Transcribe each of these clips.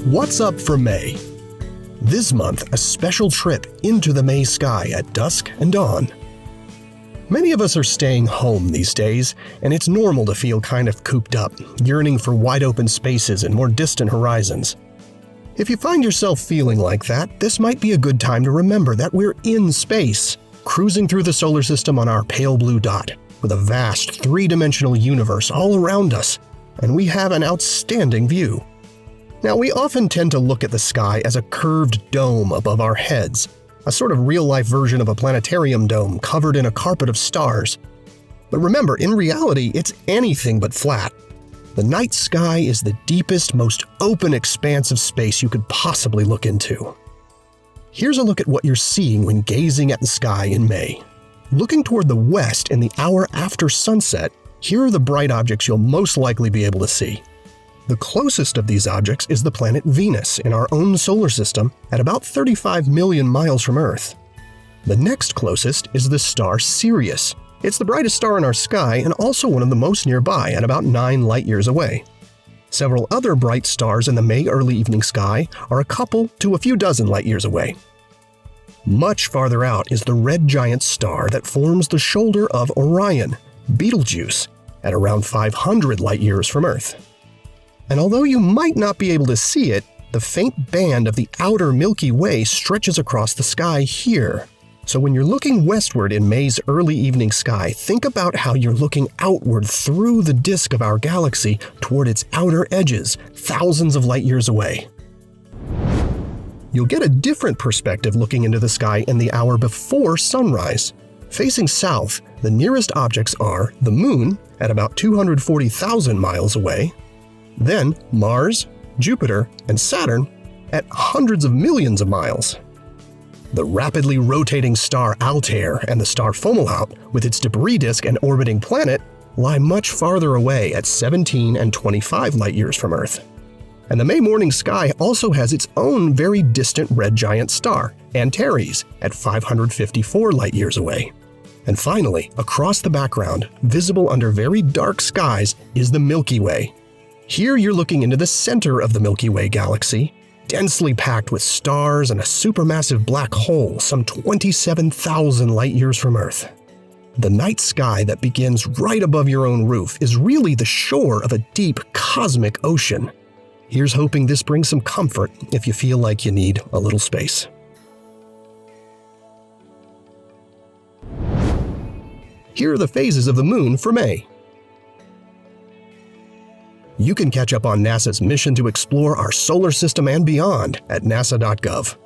What's up for May? This month, a special trip into the May sky at dusk and dawn. Many of us are staying home these days, and it's normal to feel kind of cooped up, yearning for wide open spaces and more distant horizons. If you find yourself feeling like that, this might be a good time to remember that we're in space, cruising through the solar system on our pale blue dot, with a vast three-dimensional universe all around us, and we have an outstanding view. Now, we often tend to look at the sky as a curved dome above our heads, a sort of real-life version of a planetarium dome covered in a carpet of stars. But remember, in reality, it's anything but flat. The night sky is the deepest, most open expanse of space you could possibly look into. Here's a look at what you're seeing when gazing at the sky in May. Looking toward the west in the hour after sunset, here are the bright objects you'll most likely be able to see. The closest of these objects is the planet Venus in our own solar system at about 35 million miles from Earth. The next closest is the star Sirius. It's the brightest star in our sky and also one of the most nearby at about 9 light-years away. Several other bright stars in the May early evening sky are a couple to a few dozen light-years away. Much farther out is the red giant star that forms the shoulder of Orion, Betelgeuse, at around 500 light-years from Earth. And although you might not be able to see it, the faint band of the outer Milky Way stretches across the sky here. So when you're looking westward in May's early evening sky, think about how you're looking outward through the disk of our galaxy toward its outer edges, thousands of light years away. You'll get a different perspective looking into the sky in the hour before sunrise. Facing south, the nearest objects are the Moon at about 240,000 miles away, then Mars, Jupiter, and Saturn at hundreds of millions of miles. The rapidly rotating star Altair and the star Fomalhaut, with its debris disk and orbiting planet, lie much farther away at 17 and 25 light-years from Earth. And the May morning sky also has its own very distant red giant star, Antares, at 554 light-years away. And finally, across the background, visible under very dark skies, is the Milky Way. Here you're looking into the center of the Milky Way galaxy, densely packed with stars and a supermassive black hole some 27,000 light-years from Earth. The night sky that begins right above your own roof is really the shore of a deep cosmic ocean. Here's hoping this brings some comfort if you feel like you need a little space. Here are the phases of the Moon for May. You can catch up on NASA's mission to explore our solar system and beyond at nasa.gov.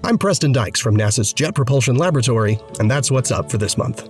I'm Preston Dykes from NASA's Jet Propulsion Laboratory, and that's what's up for this month.